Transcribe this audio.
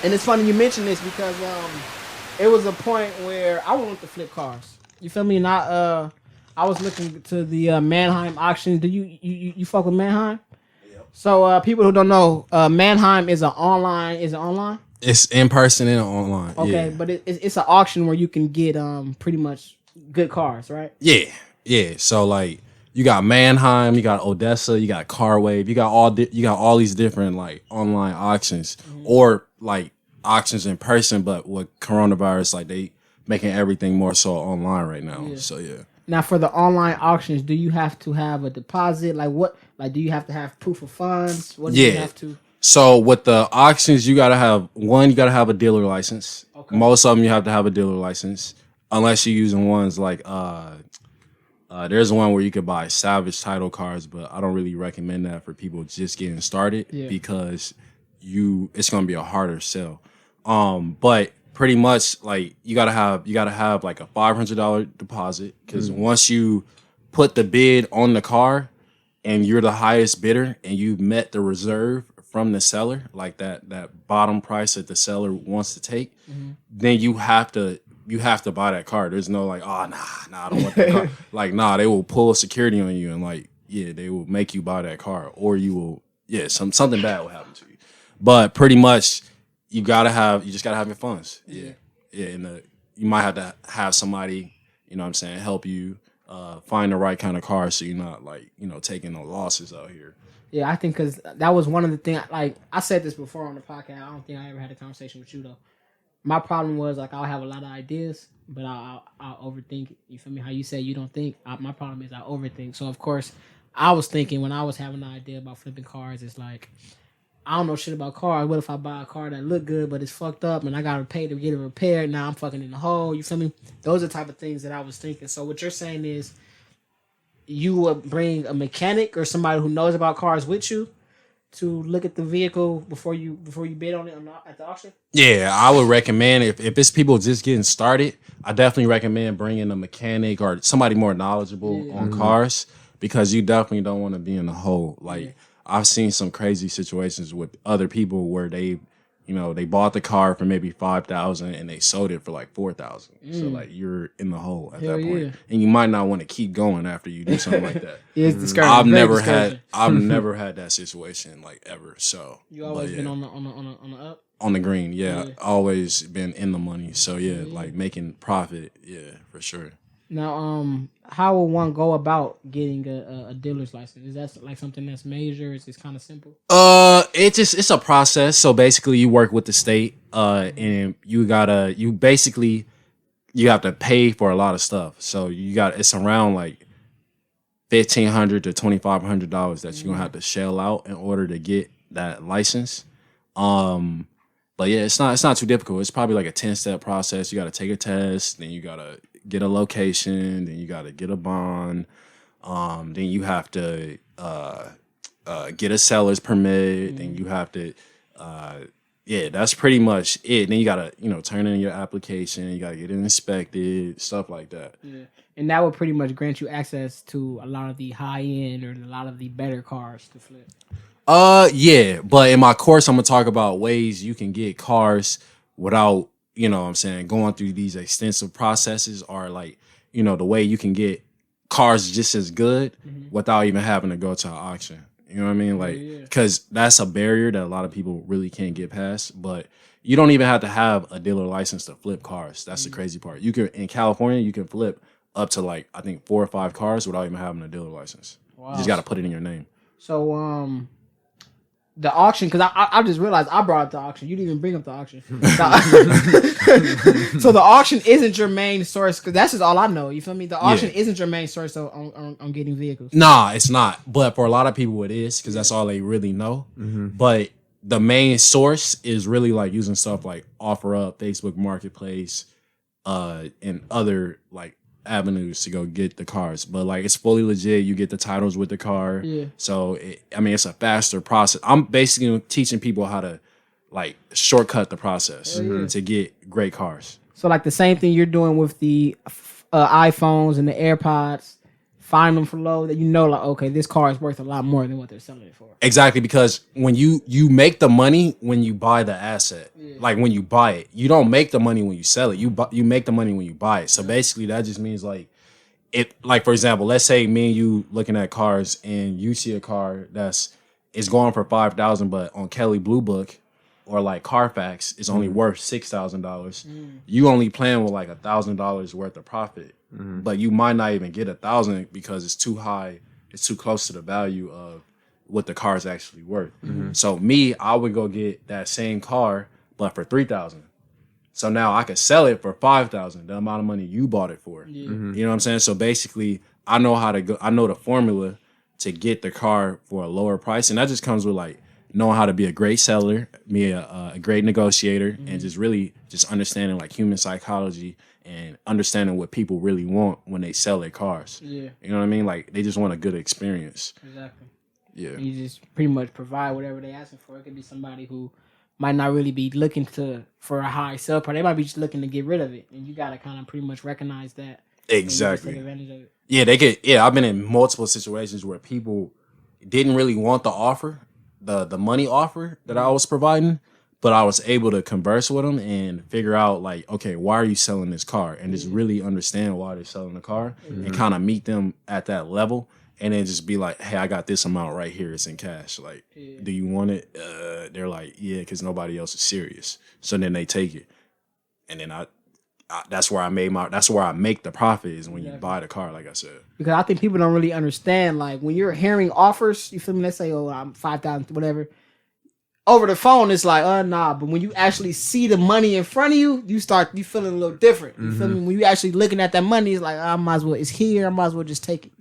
And it's funny you mention this because it was a point where I wanted to flip cars. You feel me? And I was looking to the Mannheim auction. Do you fuck with Mannheim? Yep. So people who don't know, Mannheim is an online. Is it online? It's in person and online. Okay, Yeah. but it's an auction where you can get pretty much good cars, right? Yeah, yeah. So like you got Mannheim, you got Odessa, you got Carwave, you got all these different like online auctions or like auctions in person, but with coronavirus, like they making everything more so online right now. Yeah. So yeah. Now for the online auctions, do you have to have a deposit? Like what? Like do you have to have proof of funds? What do you have to? So with the auctions, you gotta have a dealer license. Okay. Most of them you have to have a dealer license, unless you're using ones like there's one where you could buy salvage title cars, but I don't really recommend that for people just getting started because it's gonna be a harder sell. But pretty much like you gotta have like a $500 deposit because once you put the bid on the car and you're the highest bidder and you met the reserve from the seller, like that bottom price that the seller wants to take, then you have to buy that car. There's no like, oh nah, I don't want that car. Like, nah, they will pull security on you and like, yeah, they will make you buy that car, or you will, something bad will happen to you. But pretty much, you just gotta have your funds. Yeah, and you might have to have somebody, you know what I'm saying, help you find the right kind of car so you're not like, taking no losses out here. Yeah, I think because that was one of the things, like, I said this before on the podcast. I don't think I ever had a conversation with you, though. My problem was, like, I'll have a lot of ideas, but I'll overthink it. You feel me? How you say you don't think? My problem is I overthink. So, of course, I was thinking when I was having an idea about flipping cars, it's like, I don't know shit about cars. What if I buy a car that look good, but it's fucked up, and I got to pay to get it repaired? Now I'm fucking in the hole. You feel me? Those are the type of things that I was thinking. So what you're saying is, you would bring a mechanic or somebody who knows about cars with you to look at the vehicle before you bid on it at the auction? Yeah, I would recommend if it's people just getting started, I definitely recommend bringing a mechanic or somebody more knowledgeable on cars because you definitely don't want to be in the hole. Like I've seen some crazy situations with other people where they bought the car for maybe $5,000 and they sold it for like $4,000. So like you're in the hole at that point, and you might not want to keep going after you do something like that. It's discouraging. I've never had that situation like ever. So you always been on the up. On the green, always been in the money. So like making profit, for sure. Now, how will one go about getting a dealer's license? Is that like something that's major? Is it kind of simple? It's a process. So basically, you work with the state, and you have to pay for a lot of stuff. So it's around like $1,500 to $2,500 that you're gonna have to shell out in order to get that license. But it's not too difficult. It's probably like a 10-step process. You got to take a test, then you gotta get a location, then you got to get a bond, then you have to get a seller's permit, then you have to that's pretty much it. Then you got to turn in your application, you got to get it inspected, stuff like that. And that would pretty much grant you access to a lot of the high end or a lot of the better cars to flip. But in my course I'm gonna talk about ways you can get cars without going through these extensive processes, or like, the way you can get cars just as good without even having to go to an auction. You know what I mean? Like, because that's a barrier that a lot of people really can't get past. But you don't even have to have a dealer license to flip cars. That's the crazy part. In California, you can flip up to like, I think 4 or 5 cars without even having a dealer license. Wow. You just got to put it in your name. So, the auction, because I just realized I brought up the auction. You didn't even bring up the auction. So the auction isn't your main source, because that's just all I know. You feel me? The auction isn't your main source on getting vehicles. Nah, it's not. But for a lot of people, it is, because that's all they really know. But the main source is really like using stuff like OfferUp, Facebook Marketplace, and other like avenues to go get the cars. But like, it's fully legit. You get the titles with the car. So it's a faster process. I'm basically teaching people how to like shortcut the process to get great cars. So like the same thing you're doing with the iPhones and the AirPods find them for low, that you know, like, okay, this car is worth a lot more than what they're selling it for. Exactly, because when you make the money when you buy the asset, like when you buy it, you don't make the money when you sell it. You make the money when you buy it. So basically, that just means like, like for example, let's say me and you looking at cars, and you see a car is going for $5,000, but on Kelly Blue Book or like Carfax is only worth $6,000. You only playing with like $1,000 worth of profit, but you might not even get 1,000 because it's too high. It's too close to the value of what the car is actually worth. So I would go get that same car, but for $3,000. So now I could sell it for $5,000, the amount of money you bought it for. You know what I'm saying? So basically, I know the formula to get the car for a lower price, and that just comes with like knowing how to be a great seller, be a great negotiator, and just really just understanding like human psychology and understanding what people really want when they sell their cars. You know what I mean? Like they just want a good experience. Exactly. Yeah. And you just pretty much provide whatever they're asking for. It could be somebody who might not really be looking for a high sell price. They might be just looking to get rid of it, and you gotta kind of pretty much recognize that. Exactly. Take advantage of it. Yeah, they get. Yeah, I've been in multiple situations where people didn't really want the offer, the money offer that I was providing, but I was able to converse with them and figure out like, okay, why are you selling this car, and just really understand why they're selling the car, and kind of meet them at that level. And then just be like, hey, I got this amount right here. It's in cash. Like, do you want it? They're like, yeah, because nobody else is serious. So then they take it. And then that's where I make the profit is when you buy the car, like I said. Because I think people don't really understand, like, when you're hearing offers, you feel me? Let's say, oh, I'm 5,000, whatever. Over the phone, it's like, nah. But when you actually see the money in front of you, you feeling a little different. You feel me? When you actually looking at that money, it's like, I might as well, it's here. I might as well just take it.